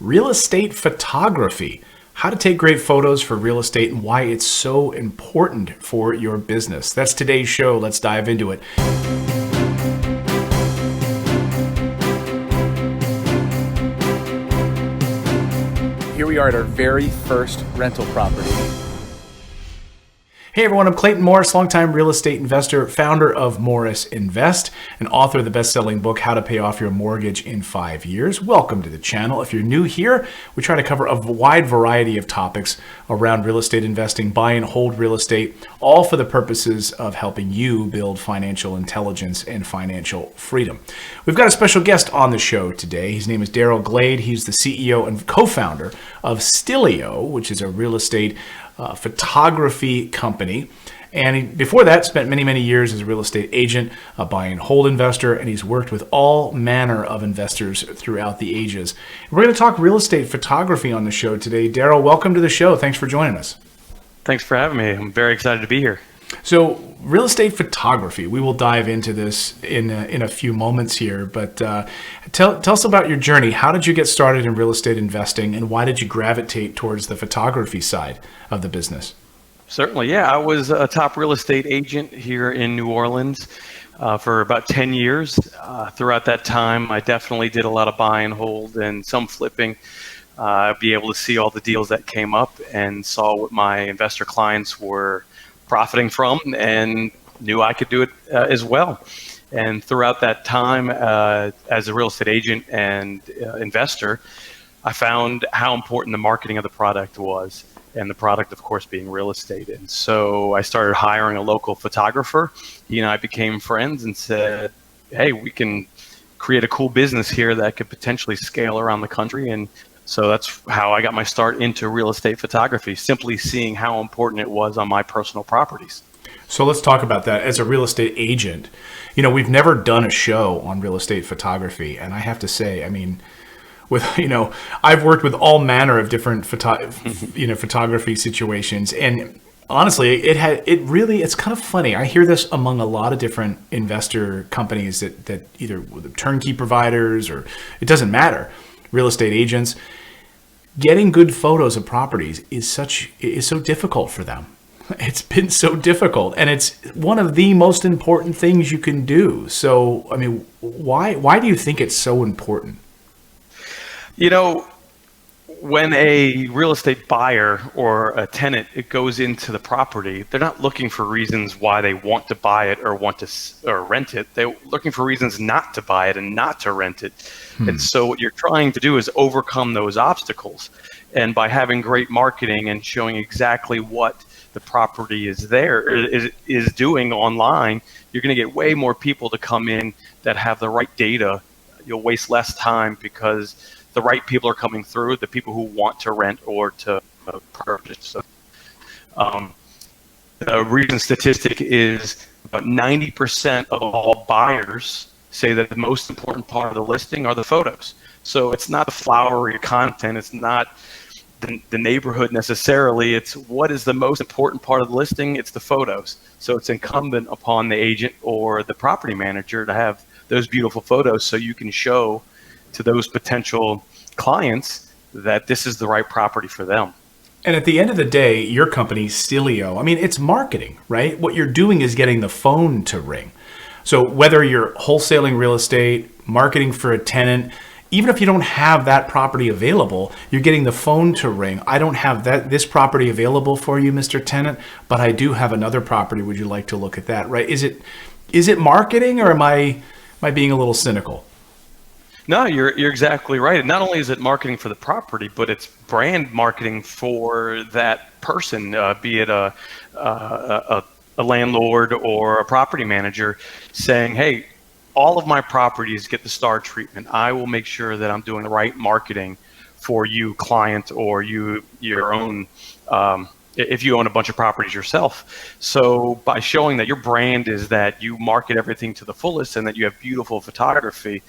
Real estate photography, how to take great photos for real estate and why it's so important for your business. That's today's show. Let's dive into it. Here we are at our very first rental property. Hey everyone, I'm Clayton Morris, longtime real estate investor, founder of Morris Invest, and author of the best-selling book, How to Pay Off Your Mortgage in 5 Years. Welcome to the channel. If you're new here, we try to cover a wide variety of topics around real estate investing, buy and hold real estate, all for the purposes of helping you build financial intelligence and financial freedom. We've got a special guest on the show today. His name is Darryl Glade. He's the CEO and co-founder of Stilio, which is a real estate photography company. And before that, spent many years as a real estate agent, a buy and hold investor, and he's worked with all manner of investors throughout the ages. We're going to talk real estate photography on the show today. Darryl, welcome to the show. Thanks for joining us. Thanks for having me. I'm very excited to be here. So, real estate photography, we will dive into this in a few moments here, but tell us about your journey. How did you get started in real estate investing, and why did you gravitate towards the photography side of the business? Certainly, yeah. I was a top real estate agent here in New Orleans for about 10 years. Throughout that time, I definitely did a lot of buy and hold and some flipping. I'd be able to see all the deals that came up and saw what my investor clients were profiting from and knew I could do it as well. And throughout that time, as a real estate agent and investor, I found how important the marketing of the product was, and the product, of course, being real estate. And so I started hiring a local photographer. He and I became friends and said, hey, we can create a cool business here that could potentially scale around the country. And so that's how I got my start into real estate photography, simply seeing how important it was on my personal properties. So let's talk about that. As a real estate agent, we've never done a show on real estate photography. And I have to say, I've worked with all manner of different photography situations. And honestly, it's kind of funny. I hear this among a lot of different investor companies that either turnkey providers or it doesn't matter. Real estate agents, getting good photos of properties is so difficult for them. It's been so difficult, and it's one of the most important things you can do. So, why do you think it's so important? When a real estate buyer or a tenant, it goes into the property, they're not looking for reasons why they want to buy it or rent it. They're looking for reasons not to buy it and not to rent it. And so what you're trying to do is overcome those obstacles. And by having great marketing and showing exactly what the property is doing online, you're going to get way more people to come in that have the right data. You'll waste less time because the right people are coming through, the people who want to rent or to purchase. So, the recent statistic is about 90% of all buyers say that the most important part of the listing are the photos. So it's not the flowery content, it's not the neighborhood necessarily, it's what is the most important part of the listing, it's the photos. So it's incumbent upon the agent or the property manager to have those beautiful photos so you can show to those potential clients that this is the right property for them. And at the end of the day, your company, Stilio, it's marketing, right? What you're doing is getting the phone to ring. So whether you're wholesaling real estate, marketing for a tenant, even if you don't have that property available, you're getting the phone to ring. I don't have this property available for you, Mr. Tenant, but I do have another property. Would you like to look at that, right? Is it marketing, or am I being a little cynical? No, you're exactly right. And not only is it marketing for the property, but it's brand marketing for that person, be it a landlord or a property manager, saying, hey, all of my properties get the star treatment. I will make sure that I'm doing the right marketing for you, client, or your own, if you own a bunch of properties yourself. So by showing that your brand is that you market everything to the fullest and that you have beautiful photography,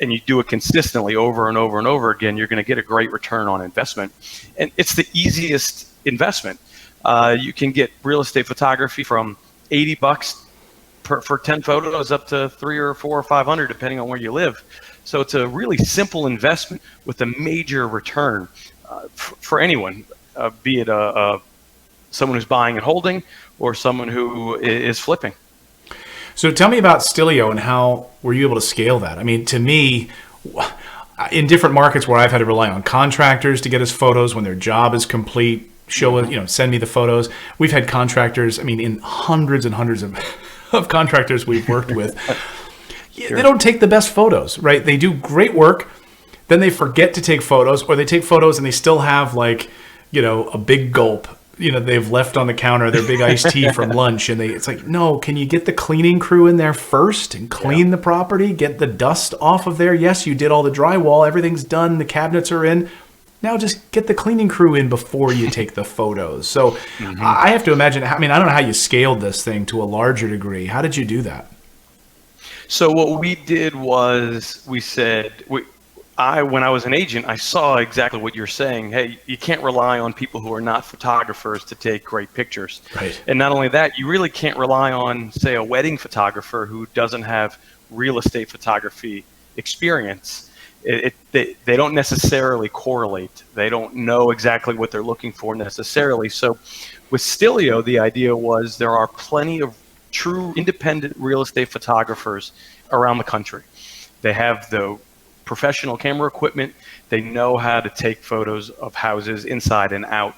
and you do it consistently over and over and over again, you're going to get a great return on investment. And it's the easiest investment. You can get real estate photography from $80 for 10 photos up to $300 or $400 or $500, depending on where you live. So it's a really simple investment with a major return for anyone, be it someone who's buying and holding or someone who is flipping. So tell me about Stilio and how were you able to scale that? I mean, to me, in different markets where I've had to rely on contractors to get us photos when their job is complete, send me the photos. We've had contractors, I mean, in hundreds and hundreds of contractors we've worked with. Sure. They don't take the best photos, right? They do great work, then they forget to take photos, or they take photos and they still have a big gulp they've left on the counter, their big iced tea from lunch, and it's like, no, can you get the cleaning crew in there first and clean the property, get the dust off of there? Yes, you did all the drywall, everything's done, the cabinets are in. Now just get the cleaning crew in before you take the photos. So I have to imagine, I don't know how you scaled this thing to a larger degree. How did you do that? So what we did was we said, when I was an agent, I saw exactly what you're saying. Hey, you can't rely on people who are not photographers to take great pictures. Right. And not only that, you really can't rely on, say, a wedding photographer who doesn't have real estate photography experience. They don't necessarily correlate. They don't know exactly what they're looking for necessarily. So with Stilio, the idea was there are plenty of true independent real estate photographers around the country. They have the professional camera equipment. They know how to take photos of houses inside and out.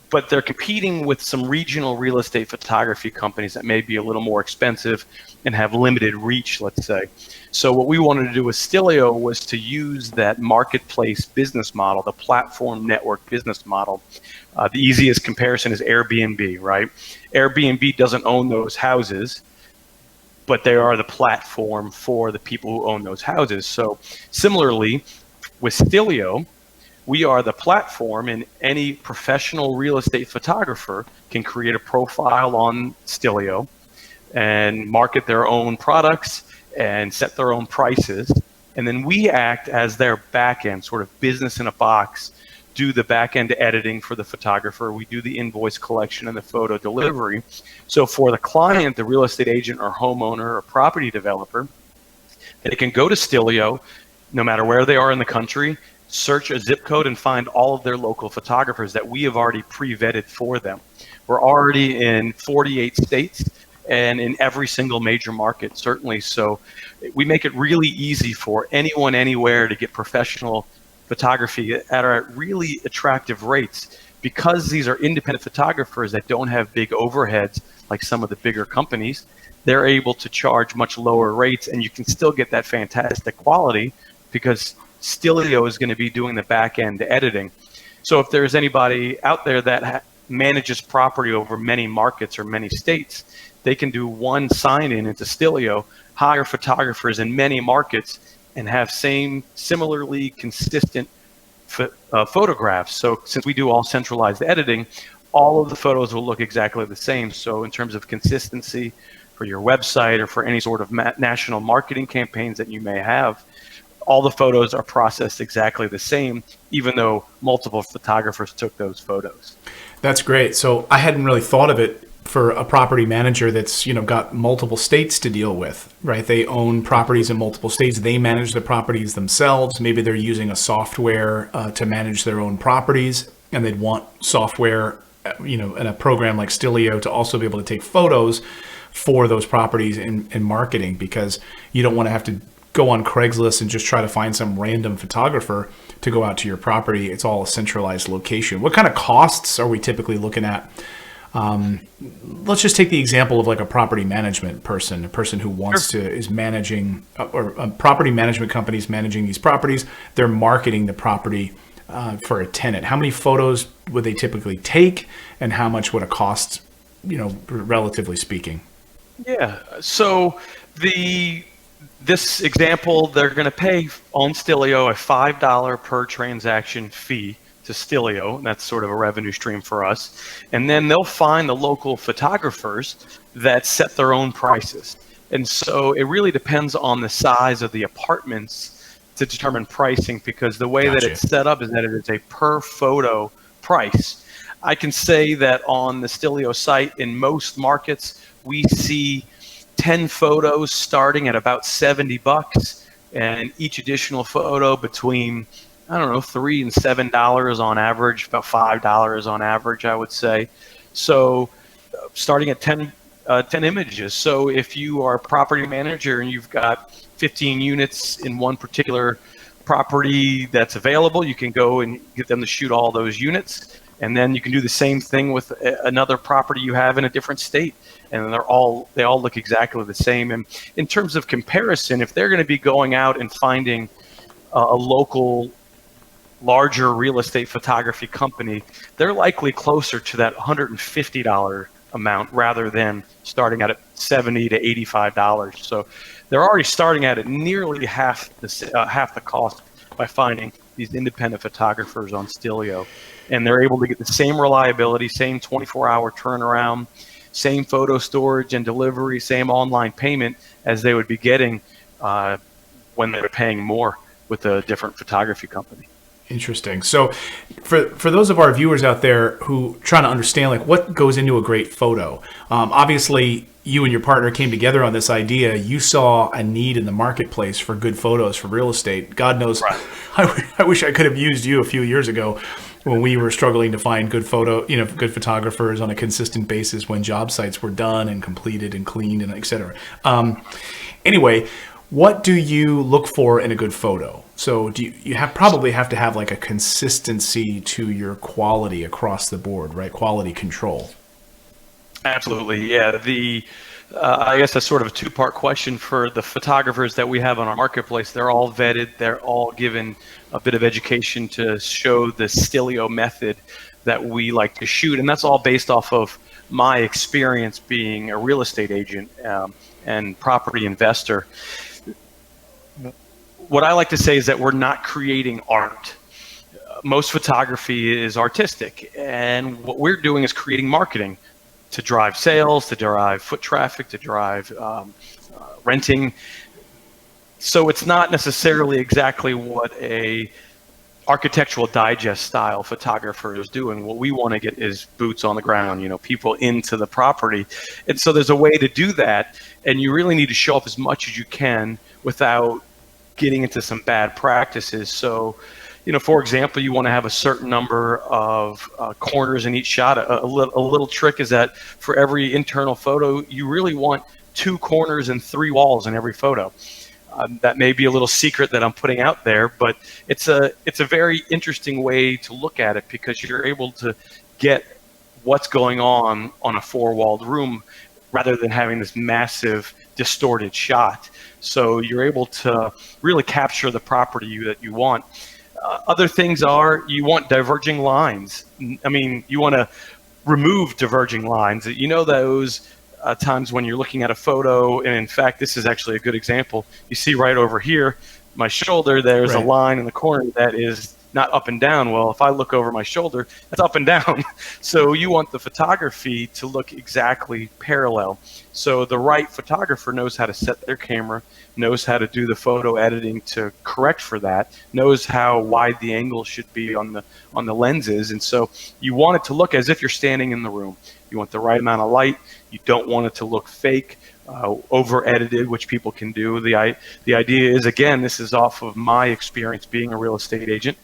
But they're competing with some regional real estate photography companies that may be a little more expensive and have limited reach, let's say. So what we wanted to do with Stilio was to use that marketplace business model, the platform network business model. The easiest comparison is Airbnb, right? Airbnb doesn't own those houses, but they are the platform for the people who own those houses. So similarly, with Stilio, we are the platform, and any professional real estate photographer can create a profile on Stilio and market their own products and set their own prices. And then we act as their back end, sort of business in a box, do the back end editing for the photographer. We do the invoice collection and the photo delivery. So for the client, the real estate agent or homeowner or property developer, they can go to Stilio, no matter where they are in the country, search a zip code and find all of their local photographers that we have already pre-vetted for them. We're already in 48 states and in every single major market, certainly. So we make it really easy for anyone, anywhere to get professional photography at really attractive rates. Because these are independent photographers that don't have big overheads like some of the bigger companies, they're able to charge much lower rates, and you can still get that fantastic quality because Stilio is going to be doing the back end editing. So if there's anybody out there that manages property over many markets or many states, they can do one sign-in into Stilio, hire photographers in many markets, and have similarly consistent photographs. So since we do all centralized editing, all of the photos will look exactly the same. So in terms of consistency for your website or for any sort of national marketing campaigns that you may have, all the photos are processed exactly the same, even though multiple photographers took those photos. That's great. So I hadn't really thought of it for a property manager that's got multiple states to deal with, right? They own properties in multiple states. They manage the properties themselves. Maybe they're using a software to manage their own properties, and they'd want software, in a program like Stilio to also be able to take photos for those properties in marketing, because you don't want to have to go on Craigslist and just try to find some random photographer to go out to your property. It's all a centralized location. What kind of costs are we typically looking at? Let's just take the example of like a property management person, a person who wants is managing, or a property management company is managing these properties. They're marketing the property for a tenant. How many photos would they typically take, and how much would it cost, relatively speaking? Yeah. So this example, they're going to pay on Stilio a $5 per transaction fee to Stilio. That's sort of a revenue stream for us. And then they'll find the local photographers that set their own prices. And so it really depends on the size of the apartments to determine pricing, because the way that it's set up is that it is a per photo price. I can say that on the Stilio site, in most markets, we see 10 photos starting at about $70 and each additional photo between, I don't know, $3 and $7 on average, about $5 on average, I would say. So starting at 10 images. So if you are a property manager and you've got 15 units in one particular property that's available, you can go and get them to shoot all those units. And then you can do the same thing with another property you have in a different state. And they all look exactly the same. And in terms of comparison, if they're going to be going out and finding a local larger real estate photography company, they're likely closer to that $150 amount rather than starting at $70 to $85. So they're already starting at nearly half the cost by finding these independent photographers on Stilio, and they're able to get the same reliability, same 24-hour turnaround, same photo storage and delivery, same online payment as they would be getting when they were paying more with a different photography company. Interesting. So for those of our viewers out there who trying to understand like what goes into a great photo, obviously you and your partner came together on this idea. You saw a need in the marketplace for good photos for real estate. God knows, right. I wish I could have used you a few years ago when we were struggling to find good good photographers on a consistent basis when job sites were done and completed and cleaned and et cetera. Anyway, what do you look for in a good photo? So do you probably have to have like a consistency to your quality across the board, right? Quality control. Absolutely, yeah. I guess that's sort of a two-part question for the photographers that we have on our marketplace. They're all vetted. They're all given a bit of education to show the Stilio method that we like to shoot, and that's all based off of my experience being a real estate agent and property investor. What I like to say is that we're not creating art. Most photography is artistic, and what we're doing is creating marketing to drive sales, to drive foot traffic, to drive renting. So it's not necessarily exactly what a architectural digest style photographer is doing. What we want to get is boots on the ground, people into the property. And so there's a way to do that, and you really need to show up as much as you can without getting into some bad practices. So, for example, you want to have a certain number of corners in each shot. A little trick is that for every internal photo, you really want 2 corners and 3 walls in every photo. That may be a little secret that I'm putting out there, but it's a very interesting way to look at it because you're able to get what's going on a 4-walled room rather than having this massive distorted shot. So you're able to really capture the property that you want. Other things are you want diverging lines. I mean, you want to remove diverging lines. Those times when you're looking at a photo, and in fact, this is actually a good example. You see right over here, my shoulder, there's a line in the corner that is not up and down. Well, if I look over my shoulder, it's up and down. So you want the photography to look exactly parallel. So the right photographer knows how to set their camera, knows how to do the photo editing to correct for that, knows how wide the angle should be on the lenses. And so you want it to look as if you're standing in the room. You want the right amount of light. You don't want it to look fake, over edited, which people can do. The idea is, again, this is off of my experience being a real estate agent,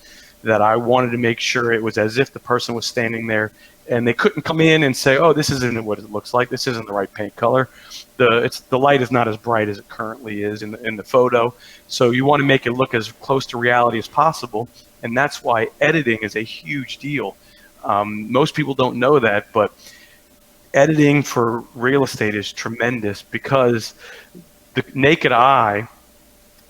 that I wanted to make sure it was as if the person was standing there and they couldn't come in and say, oh, this isn't what it looks like. This isn't the right paint color. The light is not as bright as it currently is in the photo. So you want to make it look as close to reality as possible. And that's why editing is a huge deal. Most people don't know that, but editing for real estate is tremendous because the naked eye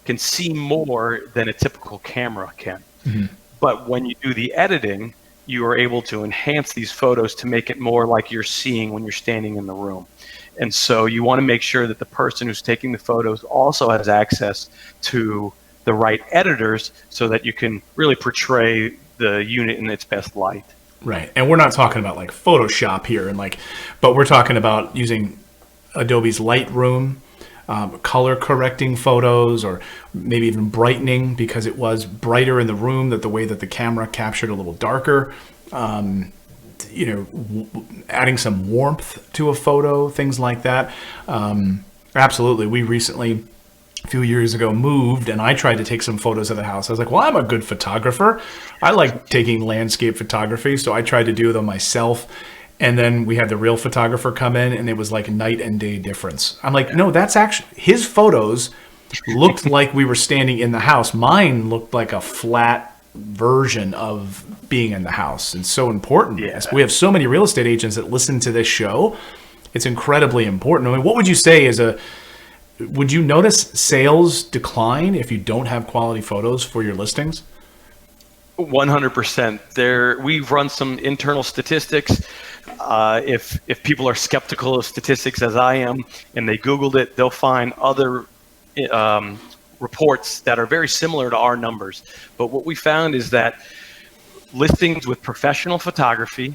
can see more than a typical camera can. Mm-hmm. But when you do the editing, you are able to enhance these photos to make it more like you're seeing when you're standing in the room. And so you want to make sure that the person who's taking the photos also has access to the right editors so that you can really portray the unit in its best light. Right. And we're not talking about like Photoshop here but we're talking about using Adobe's Lightroom, color correcting photos, or maybe even brightening because it was brighter in the room, that the way that the camera captured a little darker, adding some warmth to a photo, things like that. Absolutely. We recently a few years ago moved, and I tried to take some photos of the house. I was like, well, I'm a good photographer. I like taking landscape photography, so I tried to do them myself. And then we had the real photographer come in, and it was like night and day difference. I'm like, no, that's actually his photos looked like we were standing in the house. Mine looked like a flat version of being in the house. It's so important. Yeah. We have so many real estate agents that listen to this show. It's incredibly important. I mean, what would you say would you notice sales decline if you don't have quality photos for your listings? 100%. We've run some internal statistics. If people are skeptical of statistics as I am, and they Googled it, they'll find other reports that are very similar to our numbers. But what we found is that listings with professional photography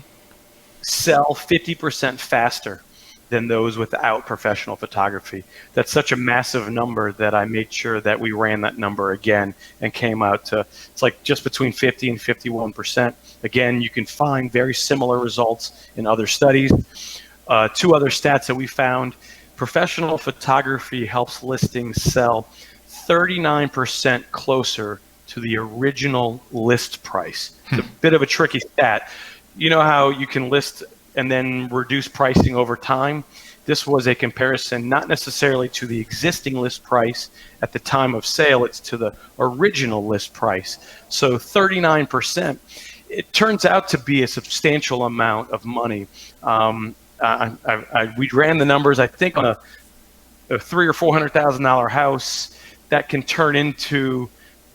sell 50% faster than those without professional photography. That's such a massive number that I made sure that we ran that number again and came out to, it's like just between 50 and 51%. Again, you can find very similar results in other studies. Two other stats that we found: professional photography helps listings sell 39% closer to the original list price. It's a bit of a tricky stat. You know how you can list and then reduce pricing over time? This was a comparison not necessarily to the existing list price at the time of sale, it's to the original list price. So 39%, it turns out to be a substantial amount of money. We ran the numbers, I think on a $300,000 or $400,000 house, that can turn into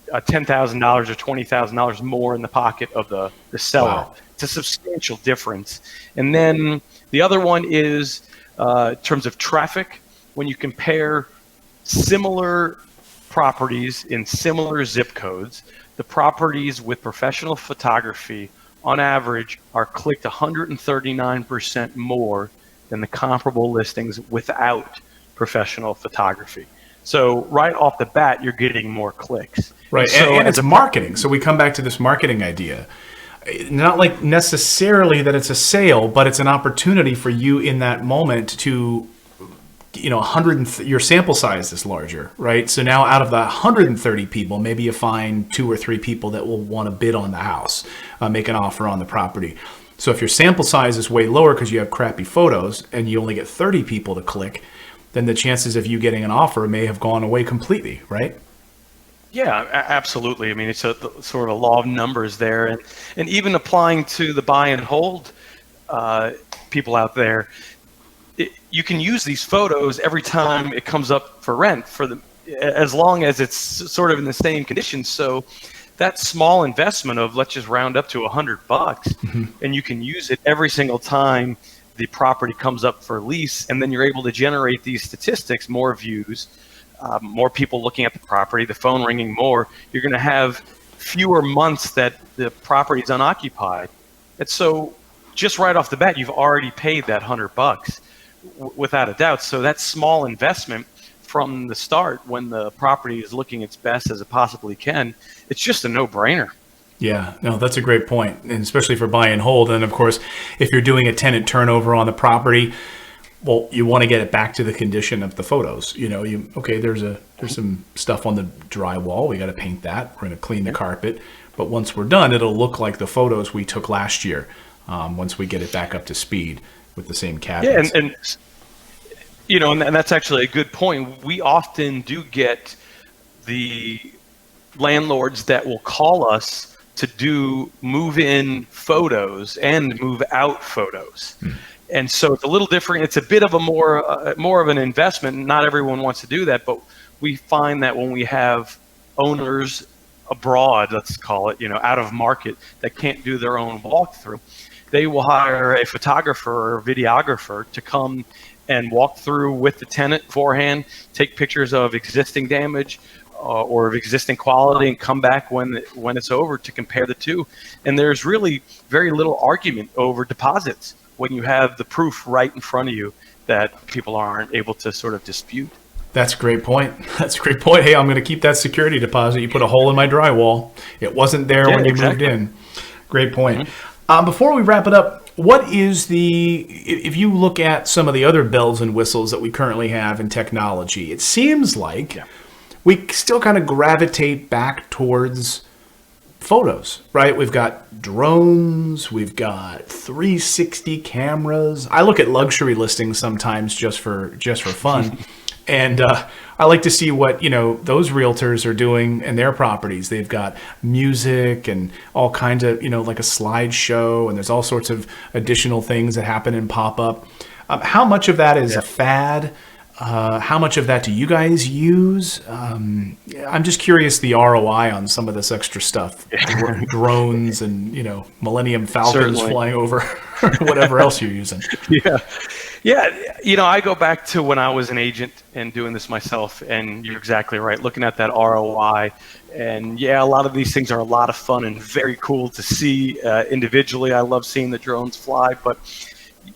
$10,000 or $20,000 more in the pocket of the seller. Wow. It's a substantial difference. And then the other one is in terms of traffic. When you compare similar properties in similar zip codes, the properties with professional photography on average are clicked 139% more than the comparable listings without professional photography. So right off the bat, you're getting more clicks. Right, and it's marketing. So we come back to this marketing idea. Not like necessarily that it's a sale, but it's an opportunity for you in that moment to, your sample size is larger, right? So now out of the 130 people, maybe you find 2 or 3 people that will want to bid on the house, make an offer on the property. So if your sample size is way lower because you have crappy photos and you only get 30 people to click, then the chances of you getting an offer may have gone away completely, right? Yeah, absolutely. I mean, it's sort of a law of numbers there. And even applying to the buy and hold people out there, you can use these photos every time it comes up for rent as long as it's sort of in the same condition. So that small investment of, let's just round up to $100, and you can use it every single time the property comes up for lease, and then you're able to generate these statistics, more views, more people looking at the property, the phone ringing more. You're going to have fewer months that the property is unoccupied. And so just right off the bat, you've already paid that $100 without a doubt. So that small investment from the start, when the property is looking its best as it possibly can, it's just a no-brainer. Yeah, no, that's a great point, and especially for buy and hold. And of course, if you're doing a tenant turnover on the property, well, you want to get it back to the condition of the photos. There's some stuff on the drywall. We got to paint that. We're going to clean the carpet. But once we're done, it'll look like the photos we took last year. Once we get it back up to speed with the same cabinets. Yeah, and that's actually a good point. We often do get the landlords that will call us to do move-in photos and move-out photos. And so it's a little different. It's a bit of a more of an investment. Not everyone wants to do that, but we find that when we have owners abroad, let's call it, out of market, that can't do their own walkthrough, they will hire a photographer or videographer to come and walk through with the tenant beforehand, take pictures of existing damage or of existing quality, and come back when it's over to compare the two. And there's really very little argument over deposits when you have the proof right in front of you that people aren't able to sort of dispute. That's a great point. Hey, I'm going to keep that security deposit. You put a hole in my drywall. It wasn't there when you moved in. Great point. Before we wrap it up, if you look at some of the other bells and whistles that we currently have in technology, it seems like we still kind of gravitate back towards photos, right? We've got drones, we've got 360 cameras. I look at luxury listings sometimes just for fun. And I like to see what, those realtors are doing in their properties. They've got music and all kinds of, like a slideshow, and there's all sorts of additional things that happen and pop up. How much of that is a fad? How much of that do you guys use? I'm just curious the ROI on some of this extra stuff, drones and, Millennium Falcons flying over, whatever else you're using. Yeah. I go back to when I was an agent and doing this myself, and you're exactly right. Looking at that ROI, and a lot of these things are a lot of fun and very cool to see individually. I love seeing the drones fly, but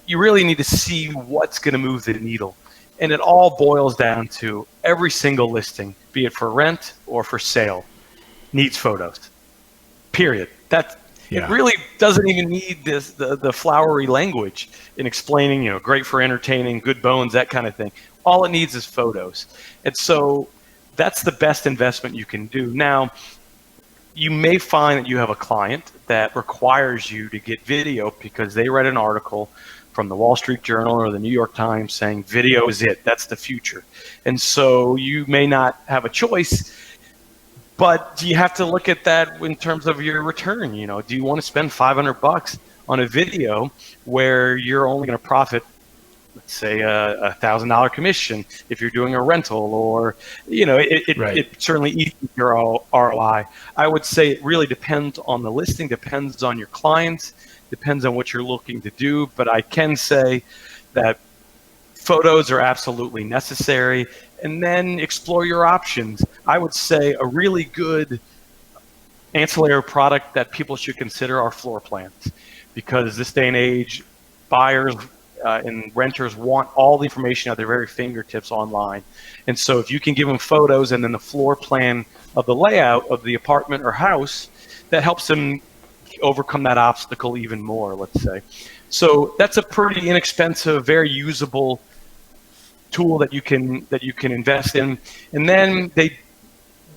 you really need to see what's going to move the needle. And it all boils down to every single listing, be it for rent or for sale, needs photos. Period. It really doesn't even need the flowery language in explaining, great for entertaining, good bones, that kind of thing. All it needs is photos. And so that's the best investment you can do. Now, you may find that you have a client that requires you to get video because they read an article from the Wall Street Journal or the New York Times saying video is it, that's the future. And so you may not have a choice, but you have to look at that in terms of your return. Do you want to spend $500 on a video where you're only going to profit, let's say, a $1,000 commission if you're doing a rental, or, it certainly eats your ROI. I would say it really depends on the listing, depends on your clients, depends on what you're looking to do. But I can say that photos are absolutely necessary, and then explore your options. I would say a really good ancillary product that people should consider are floor plans, because this day and age, buyers and renters want all the information at their very fingertips online. And so if you can give them photos and then the floor plan of the layout of the apartment or house, that helps them overcome that obstacle even more, let's say. So that's a pretty inexpensive, very usable tool that you can invest in. And then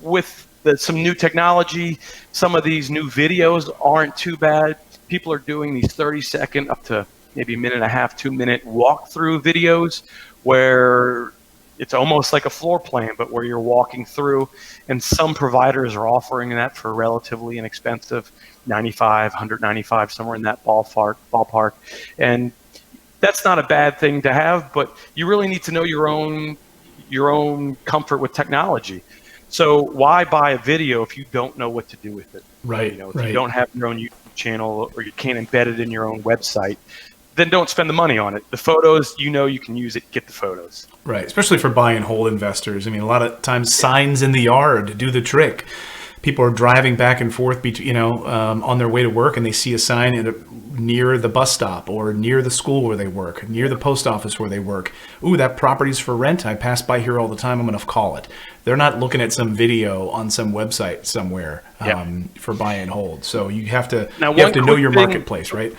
with some new technology, some of these new videos aren't too bad. People are doing these 30-second up to maybe a minute and a half, 2-minute walkthrough videos where it's almost like a floor plan, but where you're walking through. And some providers are offering that for relatively inexpensive, $95, $195, somewhere in that ballpark. And that's not a bad thing to have, but you really need to know your own comfort with technology. So why buy a video if you don't know what to do with it? Right. If you don't have your own YouTube channel or you can't embed it in your own website, then don't spend the money on it. The photos, you can use it, get the photos. Right, especially for buy and hold investors. I mean, a lot of times signs in the yard do the trick. People are driving back and forth, on their way to work, and they see a sign near the bus stop or near the school where they work, near the post office where they work. Ooh, that property's for rent. I pass by here all the time. I'm going to call it. They're not looking at some video on some website somewhere for buy and hold. So you have to know your marketplace, right?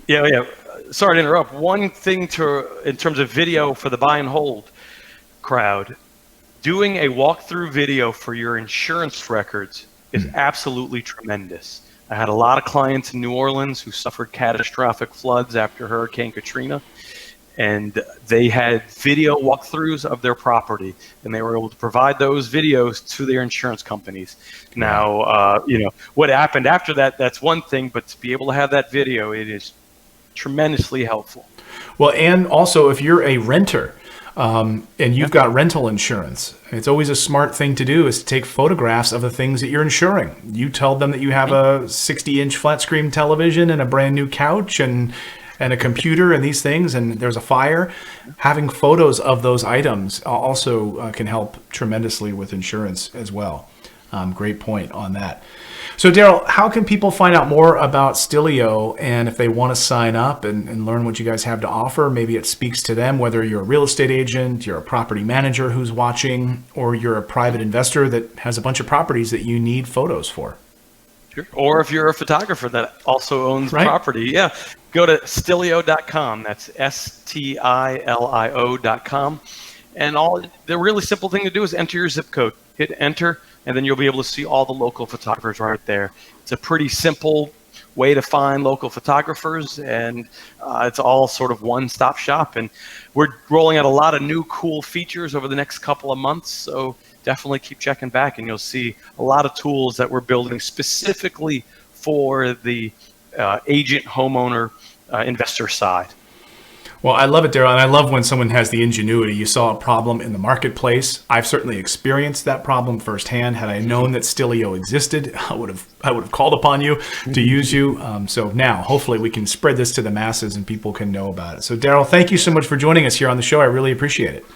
Yeah. Sorry to interrupt. One thing in terms of video for the buy and hold crowd, doing a walkthrough video for your insurance records is absolutely tremendous. I had a lot of clients in New Orleans who suffered catastrophic floods after Hurricane Katrina, and they had video walkthroughs of their property, and they were able to provide those videos to their insurance companies. Now, what happened after that, that's one thing, but to be able to have that video, it is tremendously helpful. Well, and also if you're a renter and you've got rental insurance, it's always a smart thing to do is to take photographs of the things that you're insuring. You tell them that you have a 60-inch flat screen television and a brand new couch and a computer and these things, and there's a fire. Having photos of those items also can help tremendously with insurance as well. Great point on that. So Darrell, how can people find out more about Stilio, and if they want to sign up and learn what you guys have to offer? Maybe it speaks to them, whether you're a real estate agent, you're a property manager who's watching, or you're a private investor that has a bunch of properties that you need photos for. Sure. Or if you're a photographer that also owns property, go to stilio.com. That's STILIO.com. And the really simple thing to do is enter your zip code. Hit enter, and then you'll be able to see all the local photographers right there. It's a pretty simple way to find local photographers, and it's all sort of one-stop shop. And we're rolling out a lot of new cool features over the next couple of months, so definitely keep checking back, and you'll see a lot of tools that we're building specifically for the agent, homeowner, investor side. Well, I love it, Darrell, and I love when someone has the ingenuity. You saw a problem in the marketplace. I've certainly experienced that problem firsthand. Had I known that Stilio existed, I would have called upon you to use you. So now, hopefully, we can spread this to the masses and people can know about it. So, Darrell, thank you so much for joining us here on the show. I really appreciate it.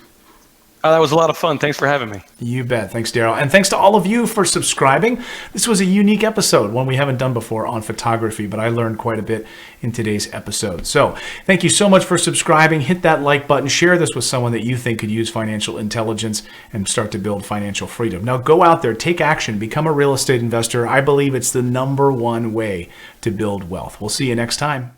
That was a lot of fun. Thanks for having me. You bet. Thanks, Darrell. And thanks to all of you for subscribing. This was a unique episode, one we haven't done before on photography, but I learned quite a bit in today's episode. So thank you so much for subscribing. Hit that like button. Share this with someone that you think could use financial intelligence and start to build financial freedom. Now go out there, take action, become a real estate investor. I believe it's the #1 way to build wealth. We'll see you next time.